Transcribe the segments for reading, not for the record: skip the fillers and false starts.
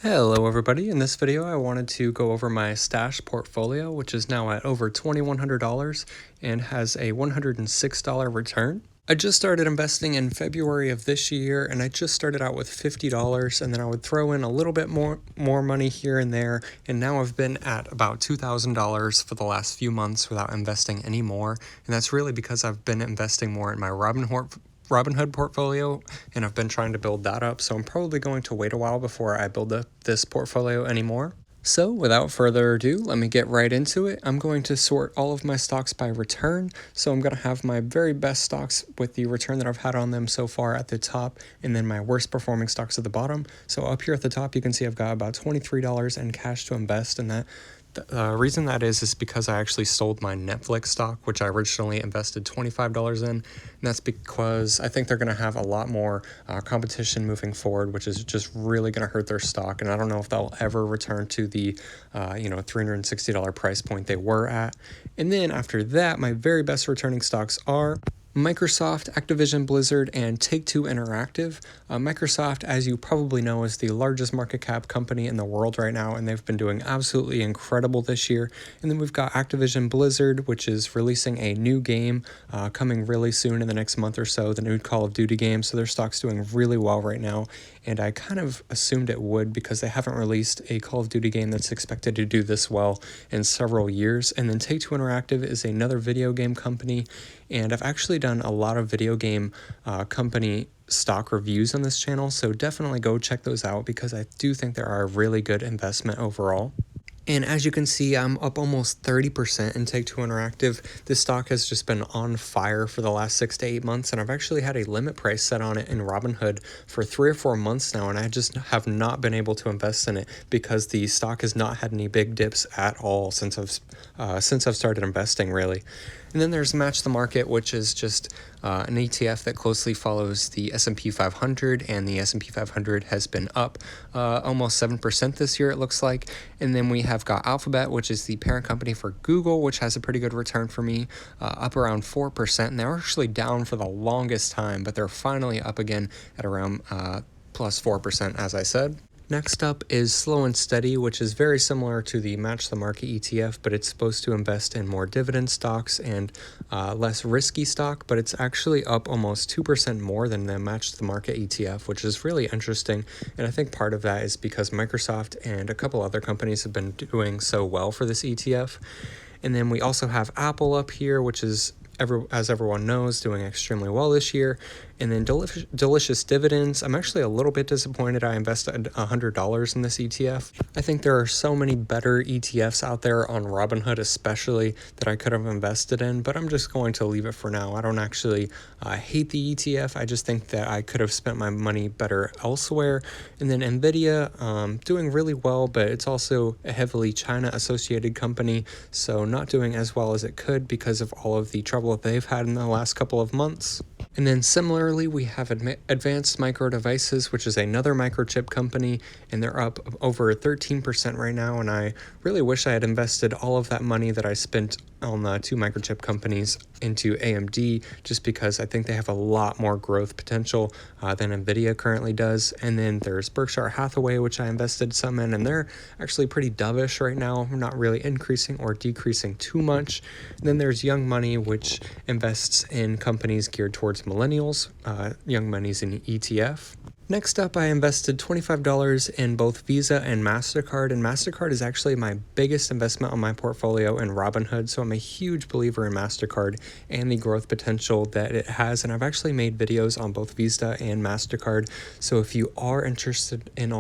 Hello everybody, in this video I wanted to go over my stash portfolio, which is now at over $2,100 and has a $106 return. I just started investing in February of this year, and I just started out with $50, and then I would throw in a little bit more money here and there, and now I've been at about $2,000 for the last few months without investing any more, and that's really because I've been investing more in my Robinhood portfolio, and I've been trying to build that up, so I'm probably going to wait a while before I build up this portfolio anymore. So without further ado, let me get right into it. I'm going to sort all of my stocks by return, so I'm going to have my very best stocks with the return that I've had on them so far at the top, and then my worst performing stocks at the bottom. So up here at the top, you can see I've got about $23 in cash to invest, and that the reason that is because I actually sold my Netflix stock, which I originally invested $25 in, and that's because I think they're going to have a lot more competition moving forward, which is just really going to hurt their stock, and I don't know if they'll ever return to the $360 price point they were at. And then after that, my very best returning stocks are Microsoft, Activision Blizzard, and Take-Two Interactive. Microsoft, as you probably know, is the largest market cap company in the world right now, and they've been doing absolutely incredible this year. And then we've got Activision Blizzard, which is releasing a new game coming really soon in the next month or so, the new Call of Duty game, so their stock's doing really well right now. And I kind of assumed it would because they haven't released a Call of Duty game that's expected to do this well in several years. And then Take-Two Interactive is another video game company, and I've actually done a lot of video game company stock reviews on this channel, so definitely go check those out because I do think they are a really good investment overall. And as you can see, I'm up almost 30% in Take-Two Interactive. This stock has just been on fire for the last 6 to 8 months, and I've actually had a limit price set on it in Robinhood for 3 or 4 months now, and I just have not been able to invest in it because the stock has not had any big dips at all since I've started investing, really. And then there's Match the Market, which is just an ETF that closely follows the S&P 500, and the S&P 500 has been up almost 7% this year, it looks like. And then we have got Alphabet, which is the parent company for Google, which has a pretty good return for me, up around 4%. And they're actually down for the longest time, but they're finally up again at around plus 4%, as I said. Next up is Slow and Steady, which is very similar to the Match the Market ETF, but it's supposed to invest in more dividend stocks and less risky stock, but it's actually up almost 2% more than the Match the Market ETF, which is really interesting. And I think part of that is because Microsoft and a couple other companies have been doing so well for this ETF. And then we also have Apple up here, which is, as everyone knows, doing extremely well this year. And then Delicious Dividends. I'm actually a little bit disappointed I invested $100 in this ETF. I think there are so many better ETFs out there on Robinhood especially that I could have invested in, but I'm just going to leave it for now. I don't actually hate the ETF. I just think that I could have spent my money better elsewhere. And then Nvidia, doing really well, but it's also a heavily China associated company, so not doing as well as it could because of all of the trouble that they've had in the last couple of months. And then similarly, we have Advanced Micro Devices, which is another microchip company, and they're up over 13% right now. And I really wish I had invested all of that money that I spent on the 2 microchip companies into AMD, just because I think they have a lot more growth potential than Nvidia currently does. And then there's Berkshire Hathaway, which I invested some in, and they're actually pretty dovish right now, not really increasing or decreasing too much. And then there's Young Money, which invests in companies geared towards millennials. Young Money's an ETF. Next up, I invested $25 in both Visa and Mastercard, and Mastercard is actually my biggest investment on my portfolio in Robinhood, so I'm a huge believer in Mastercard and the growth potential that it has, and I've actually made videos on both Visa and Mastercard, so if you are interested in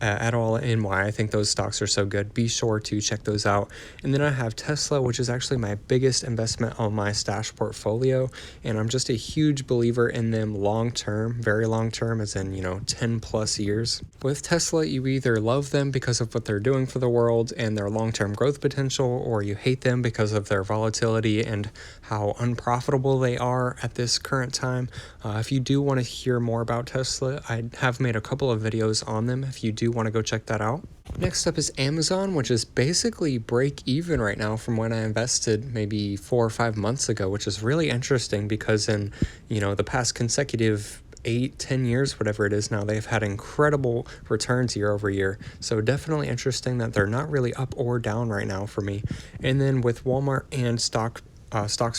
at all in why I think those stocks are so good, be sure to check those out. And then I have Tesla, which is actually my biggest investment on my stash portfolio, and I'm just a huge believer in them long term, very long term, as in 10 plus years. With Tesla, you either love them because of what they're doing for the world and their long-term growth potential, or you hate them because of their volatility and how unprofitable they are at this current time. If you do want to hear more about Tesla, I have made a couple of videos on them if you do want to go check that out. Next up is Amazon, which is basically break even right now from when I invested maybe 4 or 5 months ago, which is really interesting because in the past consecutive 8-10 years, whatever it is now, they've had incredible returns year over year. So definitely interesting that they're not really up or down right now for me. And then with Walmart and Stocks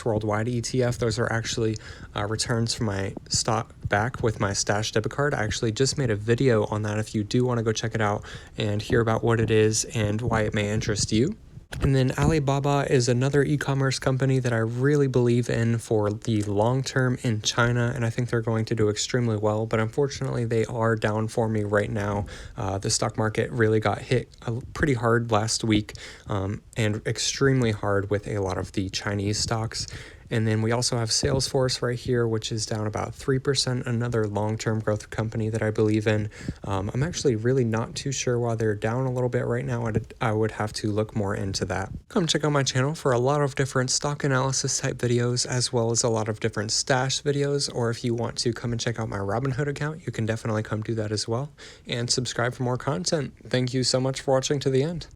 Worldwide ETF, those are actually returns from my stock back with my Stash debit card. I actually just made a video on that if you do want to go check it out and hear about what it is and why it may interest you. And then Alibaba is another e-commerce company that I really believe in for the long term in China, and I think they're going to do extremely well, but unfortunately they are down for me right now. The stock market really got hit pretty hard last week, and extremely hard with a lot of the Chinese stocks. And then we also have Salesforce right here, which is down about 3%, another long-term growth company that I believe in. I'm actually really not too sure why they're down a little bit right now. I would have to look more into that. Come check out my channel for a lot of different stock analysis type videos, as well as a lot of different stash videos. Or if you want to come and check out my Robinhood account, you can definitely come do that as well. And subscribe for more content. Thank you so much for watching to the end.